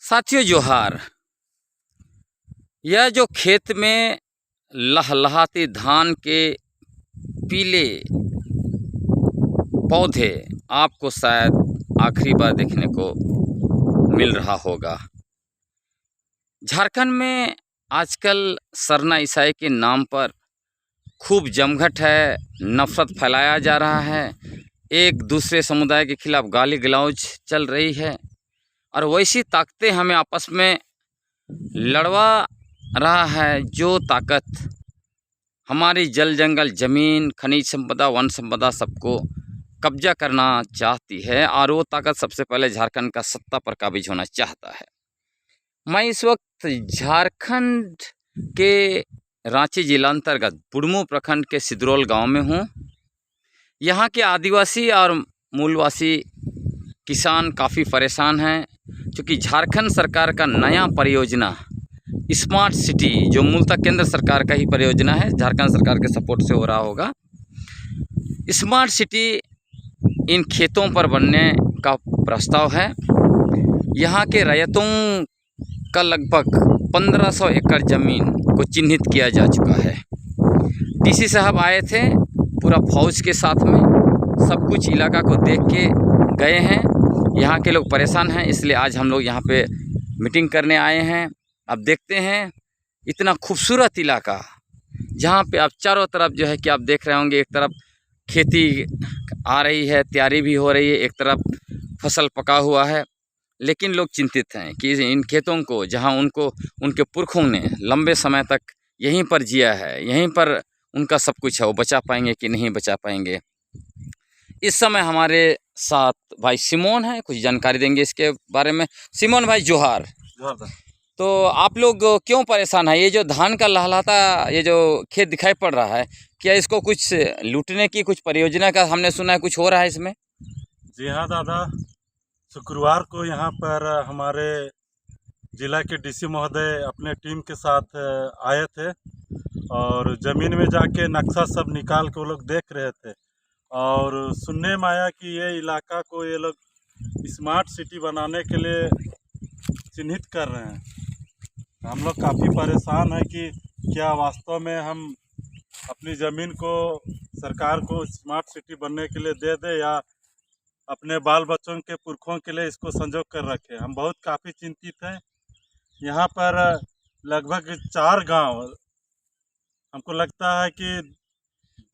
साथियों जोहार। यह जो खेत में लहलहाते धान के पीले पौधे आपको शायद आखिरी बार देखने को मिल रहा होगा। झारखंड में आजकल सरना ईसाई के नाम पर खूब जमघट है, नफरत फैलाया जा रहा है, एक दूसरे समुदाय के खिलाफ गाली गलौज चल रही है और वैसी ताकतें हमें आपस में लड़वा रहा है जो ताकत हमारी जल जंगल ज़मीन खनिज संपदा वन संपदा सबको कब्जा करना चाहती है और वो ताकत सबसे पहले झारखंड का सत्ता पर काबिज होना चाहता है। मैं इस वक्त झारखंड के रांची जिला अंतर्गत बुढ़मू प्रखंड के सिदरोल गांव में हूँ। यहाँ के आदिवासी और मूलवासी किसान काफ़ी परेशान हैं क्योंकि झारखंड सरकार का नया परियोजना स्मार्ट सिटी जो मूलतः केंद्र सरकार का ही परियोजना है, झारखंड सरकार के सपोर्ट से हो रहा होगा। स्मार्ट सिटी इन खेतों पर बनने का प्रस्ताव है। यहाँ के रैयतों का लगभग 1500 एकड़ ज़मीन को चिन्हित किया जा चुका है। डीसी साहब आए थे पूरा फौज के साथ में, सब कुछ इलाका को देख के गए हैं। यहाँ के लोग परेशान हैं, इसलिए आज हम लोग यहाँ पे मीटिंग करने आए हैं। अब देखते हैं इतना खूबसूरत इलाका जहाँ पे आप चारों तरफ जो है कि आप देख रहे होंगे, एक तरफ खेती आ रही है, तैयारी भी हो रही है, एक तरफ फसल पका हुआ है, लेकिन लोग चिंतित हैं कि इन खेतों को जहाँ उनको उनके पुरखों ने लंबे समय तक यहीं पर जिया है, यहीं पर उनका सब कुछ है, वो बचा पाएंगे कि नहीं बचा पाएंगे। इस समय हमारे साथ भाई सिमोन है, कुछ जानकारी देंगे इसके बारे में। सिमोन भाई जोहार। तो आप लोग क्यों परेशान है? ये जो धान का लहलहाता ये जो खेत दिखाई पड़ रहा है, क्या इसको कुछ लूटने की कुछ परियोजना का हमने सुना है कुछ हो रहा है इसमें? जी हाँ दादा, शुक्रवार को यहाँ पर हमारे जिला के डीसी महोदय अपने टीम के साथ आए थे और ज़मीन में जाके नक्शा सब निकाल के वो लोग देख रहे थे और सुनने में आया कि ये इलाका को ये लोग स्मार्ट सिटी बनाने के लिए चिन्हित कर रहे हैं। हम लोग काफ़ी परेशान हैं कि क्या वास्तव में हम अपनी ज़मीन को सरकार को स्मार्ट सिटी बनने के लिए दे दें या अपने बाल बच्चों के पुरखों के लिए इसको संजो कर रखें। हम बहुत काफ़ी चिंतित हैं। यहाँ पर लगभग 4 गांव, हमको लगता है कि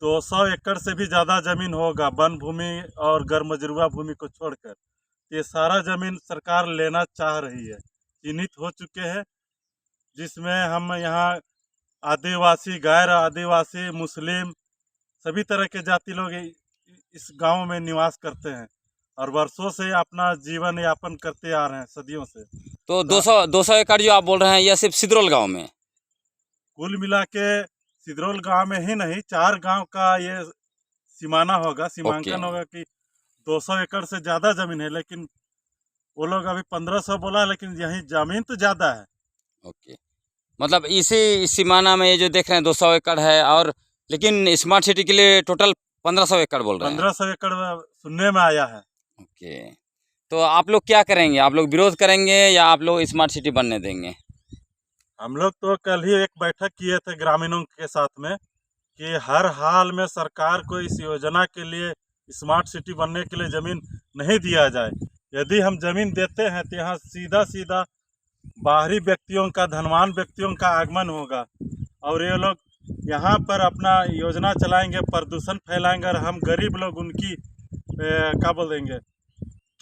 200 एकड़ से भी ज़्यादा ज़मीन होगा वन भूमि और गैरमजरूआ भूमि को छोड़कर। ये सारा ज़मीन सरकार लेना चाह रही है, चिन्हित हो चुके हैं, जिसमें हम यहाँ आदिवासी, गैर आदिवासी, मुस्लिम सभी तरह के जाति लोग इस गांव में निवास करते हैं और वर्षों से अपना जीवन यापन करते आ रहे हैं, सदियों से। तो 200 एकड़ जो आप बोल रहे हैं यह सिर्फ सिदरोल गांव में? कुल मिला के सिदरोल गांव में ही नहीं, 4 गांव का ये सीमाना होगा, सीमांकन होगा कि 200 एकड़ से ज़्यादा ज़मीन है, लेकिन वो लोग अभी 1500 बोला है, लेकिन यहीं ज़मीन तो ज़्यादा है। ओके, मतलब इसी सीमाना में ये जो देख रहे हैं 200 एकड़ है, और लेकिन स्मार्ट सिटी के लिए टोटल 1500 एकड़ बोल रहे हैं। 1500 एकड़ सुनने में आया है। ओके, तो आप लोग क्या करेंगे? आप लोग विरोध करेंगे या आप लोग स्मार्ट सिटी बनने देंगे? हम लोग तो कल ही एक बैठक किए थे ग्रामीणों के साथ में कि हर हाल में सरकार को इस योजना के लिए स्मार्ट सिटी बनने के लिए ज़मीन नहीं दिया जाए। यदि हम ज़मीन देते हैं तो यहाँ सीधा सीधा बाहरी व्यक्तियों का, धनवान व्यक्तियों का आगमन होगा और ये लोग यहाँ पर अपना योजना चलाएंगे, प्रदूषण फैलाएंगे और हम गरीब लोग उनकी क्या बोल देंगे,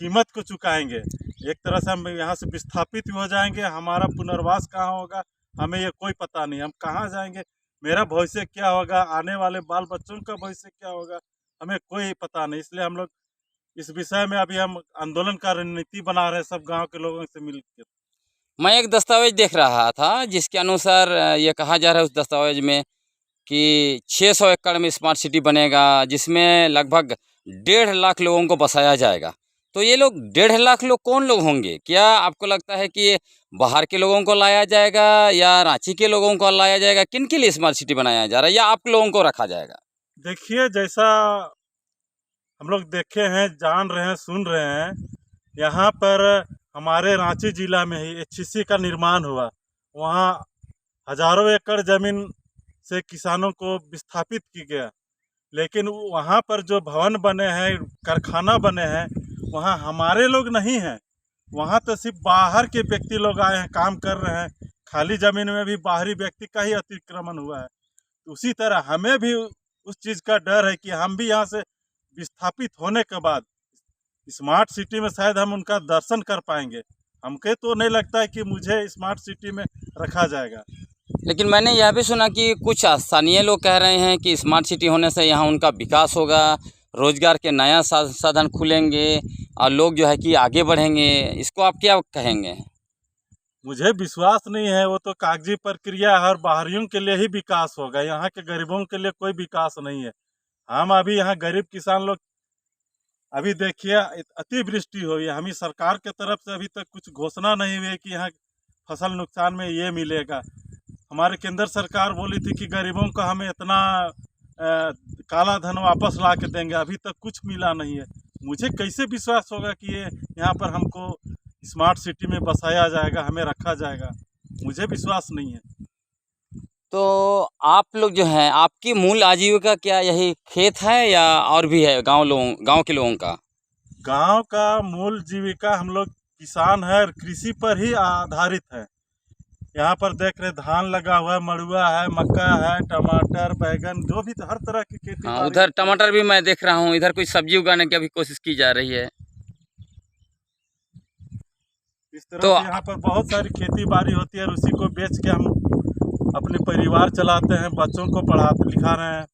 कीमत को चुकाएंगे। एक तरह से हम यहाँ से विस्थापित भी हो जाएंगे। हमारा पुनर्वास कहाँ होगा हमें ये कोई पता नहीं, हम कहाँ जाएंगे, मेरा भविष्य क्या होगा, आने वाले बाल बच्चों का भविष्य क्या होगा, हमें कोई पता नहीं। इसलिए हम लोग इस विषय में अभी हम आंदोलन का रणनीति बना रहे हैं सब गांव के लोगों से मिलकर। मैं एक दस्तावेज देख रहा था जिसके अनुसार ये कहा जा रहा है उस दस्तावेज में कि 600 एकड़ में स्मार्ट सिटी बनेगा, जिसमें लगभग 1.5 लाख लोगों को बसाया जाएगा। तो ये लोग 1.5 लाख लोग कौन लोग होंगे? क्या आपको लगता है कि बाहर के लोगों को लाया जाएगा या रांची के लोगों को लाया जाएगा? किन के लिए स्मार्ट सिटी बनाया जा रहा है या आप लोगों को रखा जाएगा? देखिए, जैसा हम लोग देखे हैं, जान रहे हैं, सुन रहे हैं, यहाँ पर हमारे रांची जिला में ही HCC का निर्माण हुआ। वहाँ हजारों एकड़ ज़मीन से किसानों को विस्थापित किया गया, लेकिन वहाँ पर जो भवन बने हैं, कारखाना बने हैं, वहाँ हमारे लोग नहीं हैं। वहाँ तो सिर्फ बाहर के व्यक्ति लोग आए हैं, काम कर रहे हैं। खाली ज़मीन में भी बाहरी व्यक्ति का ही अतिक्रमण हुआ है। उसी तरह हमें भी उस चीज़ का डर है कि हम भी यहाँ से विस्थापित होने के बाद स्मार्ट सिटी में शायद हम उनका दर्शन कर पाएंगे। हमके तो नहीं लगता है कि मुझे स्मार्ट सिटी में रखा जाएगा। लेकिन मैंने यह भी सुना कि कुछ स्थानीय लोग कह रहे हैं कि स्मार्ट सिटी होने से यहाँ उनका विकास होगा, रोजगार के नया साधन खुलेंगे और लोग जो है कि आगे बढ़ेंगे। इसको आप क्या कहेंगे? मुझे विश्वास नहीं है, वो तो कागजी प्रक्रिया है और बाहरियों के लिए ही विकास होगा। यहाँ के गरीबों के लिए कोई विकास नहीं है। हम अभी यहाँ गरीब किसान लोग, अभी देखिए अतिवृष्टि हुई है, हमें सरकार के तरफ से अभी तक कुछ घोषणा नहीं हुई है कि यहाँ फसल नुकसान में ये मिलेगा। हमारे केंद्र सरकार बोली थी कि गरीबों को हमें इतना काला धन वापस ला के देंगे, अभी तक कुछ मिला नहीं है। मुझे कैसे विश्वास होगा कि ये यहाँ पर हमको स्मार्ट सिटी में बसाया जाएगा, हमें रखा जाएगा? मुझे विश्वास नहीं है। तो आप लोग जो हैं, आपकी मूल आजीविका क्या यही खेत है या और भी है गांव के लोगों का? गांव का मूल जीविका हम लोग किसान है और कृषि पर ही आधारित है। यहाँ पर देख रहे धान लगा हुआ है, मड़ुआ है, मक्का है, टमाटर, बैगन, जो भी हर तरह की खेती। हाँ, उधर टमाटर भी मैं देख रहा हूँ। इधर कोई सब्जी उगाने की अभी कोशिश की जा रही है। इस तरह से यहाँ पर बहुत सारी खेती बाड़ी होती है और उसी को बेच के हम अपने परिवार चलाते हैं, बच्चों को पढ़ाते लिखा रहे हैं।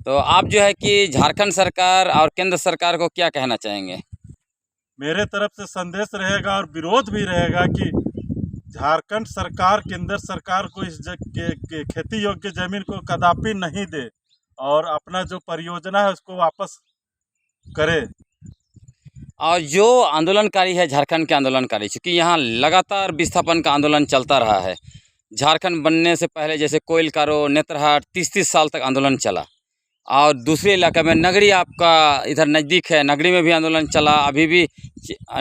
तो आप जो है कि झारखंड सरकार और केंद्र सरकार को क्या कहना चाहेंगे? मेरे तरफ से संदेश रहेगा और विरोध भी रहेगा कि झारखंड सरकार केंद्र सरकार को इस खेती योग्य जमीन को कदापि नहीं दे और अपना जो परियोजना है उसको वापस करे। और जो आंदोलनकारी है, झारखंड के आंदोलनकारी, चूँकि यहाँ लगातार विस्थापन का आंदोलन चलता रहा है। झारखंड बनने से पहले जैसे कोयल कारो, नेत्रहाट 30-30 साल तक आंदोलन चला। और दूसरे इलाके में नगरी आपका इधर नज़दीक है, नगरी में भी आंदोलन चला। अभी भी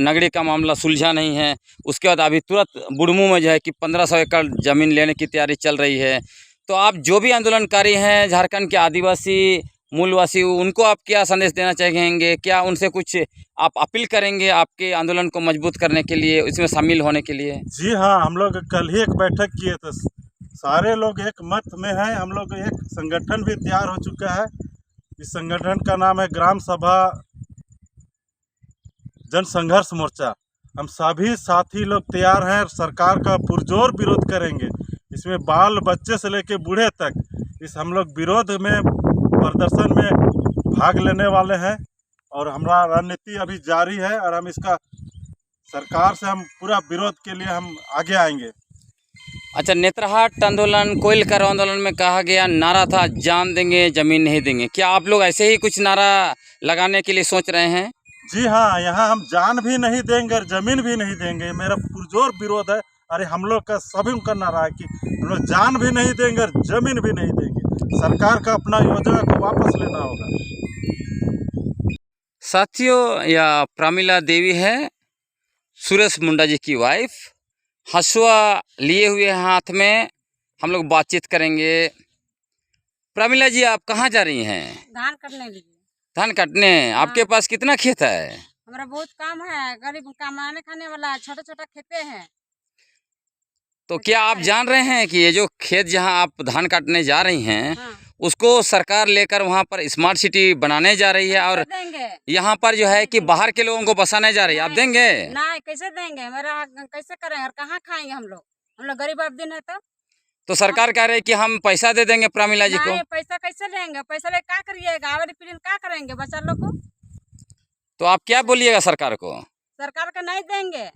नगरी का मामला सुलझा नहीं है। उसके बाद अभी तुरंत बुढ़मू में जो है कि 1500 एकड़ ज़मीन लेने की तैयारी चल रही है। तो आप जो भी आंदोलनकारी हैं, झारखंड के आदिवासी मूलवासी, उनको आप क्या संदेश देना चाहेंगे? क्या उनसे कुछ आप अपील करेंगे आपके आंदोलन को मजबूत करने के लिए, इसमें शामिल होने के लिए? जी हाँ, हम लोग कल ही एक बैठक किए थे, सारे लोग एक मत में हैं। हम लोग एक संगठन भी तैयार हो चुका है। इस संगठन का नाम है ग्राम सभा जन संघर्ष मोर्चा। हम सभी साथी लोग तैयार हैं, सरकार का पुरजोर विरोध करेंगे। इसमें बाल बच्चे से लेकर बूढ़े तक इस हम लोग विरोध में प्रदर्शन में भाग लेने वाले हैं और हमारा रणनीति अभी जारी है और हम इसका सरकार से हम पूरा विरोध के लिए हम आगे आएंगे। अच्छा, नेत्रहाट आंदोलन, कोयल कारो आंदोलन में कहा गया नारा था जान देंगे जमीन नहीं देंगे। क्या आप लोग ऐसे ही कुछ नारा लगाने के लिए सोच रहे हैं? जी हाँ, यहाँ हम जान भी नहीं देंगे और ज़मीन भी नहीं देंगे। मेरा पुरजोर विरोध है। अरे हम लोग का सभी का नारा है कि हम लोग जान भी नहीं देंगे और ज़मीन भी नहीं देंगे। सरकार का अपना योजना को वापस लेना होगा। साथियों, यह प्रमिला देवी है, सुरेश मुंडा जी की वाइफ। हसुआ लिए हुए हाथ में हम लोग बातचीत करेंगे। प्रमिला जी, आप कहाँ जा रही हैं? धान काटने लिए। धान काटने? आपके पास कितना खेत है? हमारा बहुत काम है, गरीब कमाने खाने वाला छोटा छोटा खेते हैं। तो क्या आप जान रहे हैं कि ये जो खेत जहां आप धान काटने जा रही हैं, हाँ। उसको सरकार लेकर वहां पर स्मार्ट सिटी बनाने जा रही है और यहाँ पर जो है कि बाहर के लोगों को बसाने जा रही है। आप देंगे? नहीं, कैसे देंगे? मेरा कैसे करेंगे और कहाँ खाएंगे हम लोग गरीब आदमी है। तो सरकार कह रही है कि हम पैसा दे देंगे प्रमिला जी को। पैसा कैसे लेंगे? पैसा ले क्या करिएगा? आवारी पीढ़ी क्या करेंगे बच्चा लोग को? तो आप क्या बोलिएगा सरकार को? सरकार को नहीं देंगे।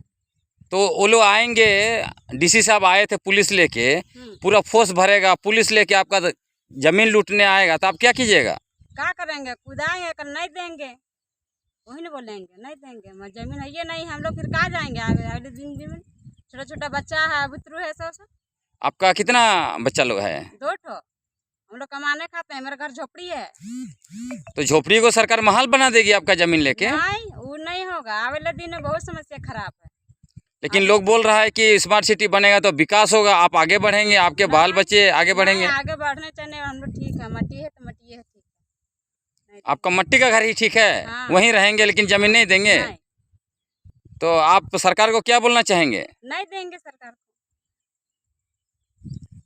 तो वो लोग आएंगे, डीसी साहब आए थे पुलिस लेके, पूरा फोर्स भरेगा, पुलिस लेके आपका जमीन लूटने आएगा, तो आप क्या कीजिएगा? क्या करेंगे? कुदाएंगे, कर नहीं देंगे, वही नहीं बोलेंगे नहीं देंगे। जमीन है ये नहीं, हम लोग फिर कहाँ जाएंगे? अगले दिन जमीन छोटा छोटा बच्चा है, बुतरू है, सब। आपका कितना बच्चा लोग है? 2 ठो। हम लोग कमाने खाते हैं, मेरा घर झोपड़ी है। तो झोपड़ी को सरकार महल बना देगी आपका जमीन लेके? नहीं, वो नहीं होगा। आवेला दिन में बहुत समस्या खराब है। लेकिन लोग बोल रहा है कि स्मार्ट सिटी बनेगा तो विकास होगा, आप आगे बढ़ेंगे, आपके बाल बच्चे आगे बढ़ेंगे। नहीं, आगे बढ़ने चाहिए हम लोग, ठीक है, मट्टी है तो मट्टी है, ठीक है। नहीं तो आपका मट्टी का घर ही ठीक है, हाँ। वहीं रहेंगे, लेकिन जमीन नहीं देंगे। नहीं, तो आप सरकार को क्या बोलना चाहेंगे? नहीं देंगे सरकार को।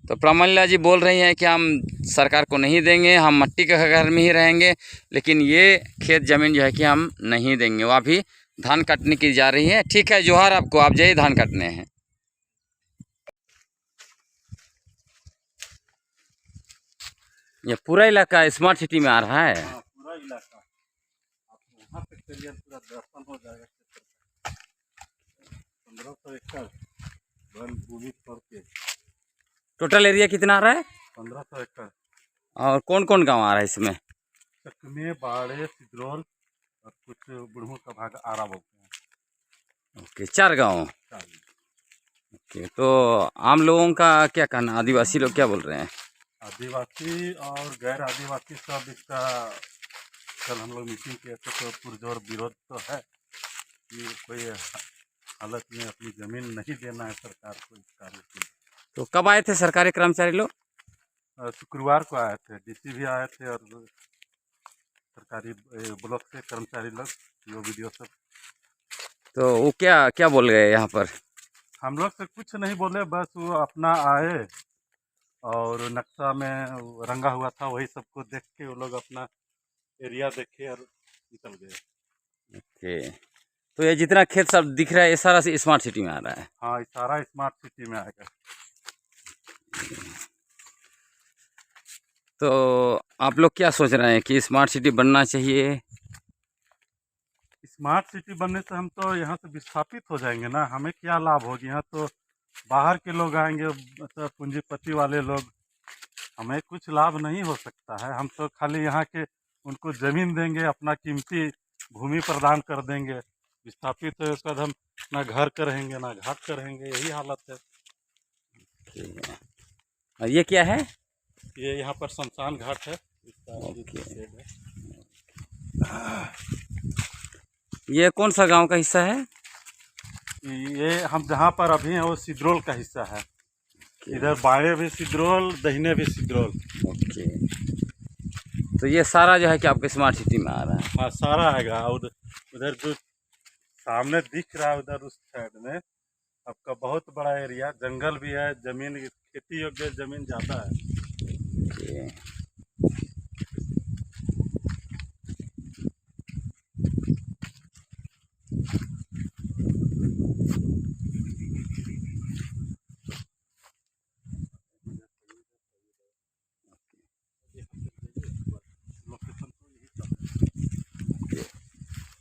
तो प्रमल्ला जी बोल रही हैं कि हम सरकार को नहीं देंगे, हम मट्टी के घर में ही रहेंगे, लेकिन ये खेत ज़मीन जो है कि हम नहीं देंगे। वो अभी धान काटने की जा रही है। ठीक है, जोहार आपको, आप जाइए, धान काटने हैं। ये पूरा इलाका स्मार्ट सिटी में आ रहा है। हाँ, पूरा इलाका आप वहाँ पे चलिए, पूरा दर्शन हो जाएगा। 1500 एकड़ वन भूमि छोड़ के टोटल एरिया कितना आ रहा है? 1500 एकड़। और कौन कौन गांव आ रहा है इसमें? चकमे, बाड़े, सिद्रोल और कुछ बुढ़मू का भाग आरा बोलते हैं। ओके, 4 गाँव। ओके, तो आम लोगों का क्या कहना, आदिवासी लोग क्या बोल रहे हैं? आदिवासी और गैर आदिवासी सब इसका कल हम लोग मीटिंग किए थे, तो पुरजोर विरोध तो है कि कोई हालत में अपनी ज़मीन नहीं देना है सरकार को इस कार्य के लिए। तो कब आए थे सरकारी कर्मचारी लोग? शुक्रवार को आए थे, डीसी भी आए थे और सरकारी ब्लॉक से कर्मचारी लोग, जो वीडियो सब। तो वो क्या क्या बोल गए यहाँ पर? हम लोग से कुछ नहीं बोले, बस वो अपना आए और नक्शा में रंगा हुआ था वही सबको देख के वो लोग अपना एरिया देखे और निकल गए। ओके, तो ये जितना खेत सब दिख रहा है ये सारा स्मार्ट सिटी में आ रहा है? हाँ, ये सारा स्मार्ट सिटी में आएगा। तो आप लोग क्या सोच रहे हैं कि स्मार्ट सिटी बनना चाहिए? स्मार्ट सिटी बनने से हम तो यहाँ से विस्थापित हो जाएंगे ना, हमें क्या लाभ होगी? यहाँ तो बाहर के लोग आएंगे, मतलब पूंजीपति वाले लोग, हमें कुछ लाभ नहीं हो सकता है। हम तो खाली यहाँ के उनको ज़मीन देंगे, अपना कीमती भूमि प्रदान कर देंगे, विस्थापित है उसके बाद हम ना घर का रहेंगे ना घाट का रहेंगे, यही हालत है। और ये क्या है? ये यहाँ पर शमशान घाट है, इसका ओके। शेड है। ये कौन सा गांव का हिस्सा है? ये हम जहाँ पर अभी हैं वो सिद्रोल का हिस्सा है। इधर बाएं भी सिद्रोल, दाहिने भी सिद्रोल। ओके, तो ये सारा जो है कि आपके स्मार्ट सिटी में आ रहा है? हाँ, सारा आएगा। और उधर जो सामने दिख रहा है उधर उस साइड में आपका बहुत बड़ा एरिया, जंगल भी है, जमीन खेती योग्य जमीन ज़्यादा है। ओके।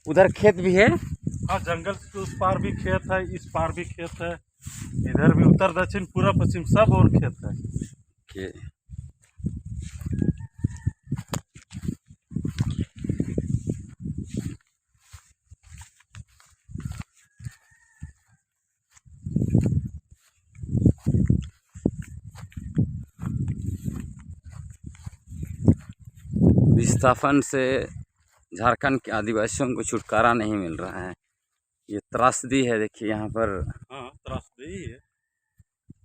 उधर खेत भी है? हाँ, जंगल से उस पार भी खेत है, इस पार भी खेत है, इधर भी उत्तर दक्षिण पूरा पश्चिम सब और खेत है। ओके। विस्थापन से झारखंड के आदिवासियों को छुटकारा नहीं मिल रहा है। ये त्रासदी है, देखिए यहाँ पर हाँ, त्रासदी है।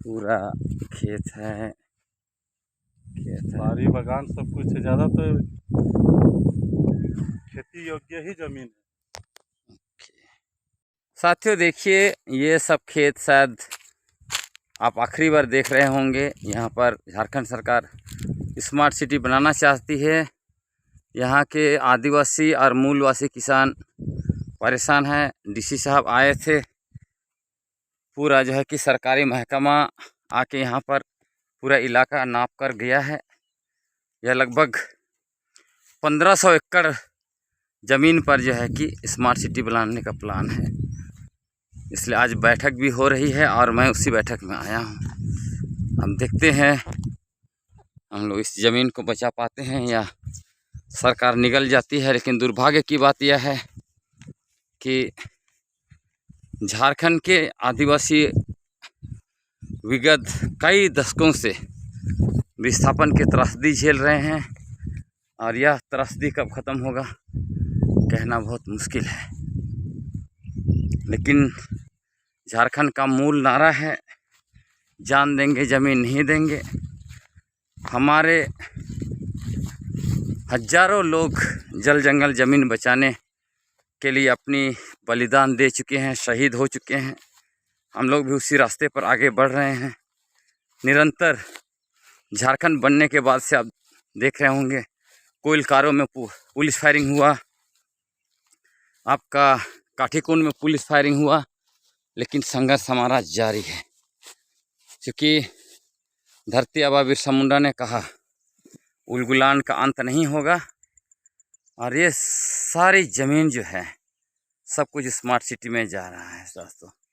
पूरा खेत है, खेत है। बाड़ी बागान सब कुछ है, ज़्यादा तो खेती योग्य ही जमीन है। साथियों देखिए, ये सब खेत शायद आप आखिरी बार देख रहे होंगे। यहाँ पर झारखंड सरकार स्मार्ट सिटी बनाना चाहती है। यहाँ के आदिवासी और मूलवासी किसान परेशान हैं। डीसी साहब आए थे, पूरा जो है कि सरकारी महकमा आके यहाँ पर पूरा इलाका नाप कर गया है। यह लगभग 1500 एकड़ ज़मीन पर जो है कि स्मार्ट सिटी बनाने का प्लान है। इसलिए आज बैठक भी हो रही है और मैं उसी बैठक में आया हूँ। हम देखते हैं हम लोग इस ज़मीन को बचा पाते हैं या सरकार निगल जाती है। लेकिन दुर्भाग्य की बात यह है कि झारखंड के आदिवासी विगत कई दशकों से विस्थापन की त्रासदी झेल रहे हैं और यह त्रासदी कब ख़त्म होगा कहना बहुत मुश्किल है। लेकिन झारखंड का मूल नारा है, जान देंगे ज़मीन नहीं देंगे। हमारे हजारों लोग जल जंगल ज़मीन बचाने के लिए अपनी बलिदान दे चुके हैं, शहीद हो चुके हैं। हम लोग भी उसी रास्ते पर आगे बढ़ रहे हैं। निरंतर झारखंड बनने के बाद से आप देख रहे होंगे कोइलकारों में पुलिस फायरिंग हुआ, आपका काठीकुंड में पुलिस फायरिंग हुआ, लेकिन संघर्ष हमारा जारी है। क्योंकि धरती आबा बिरसा मुंडा ने कहा उलगुलान का अंत नहीं होगा। और ये सारी ज़मीन जो है सब कुछ स्मार्ट सिटी में जा रहा है दोस्तों।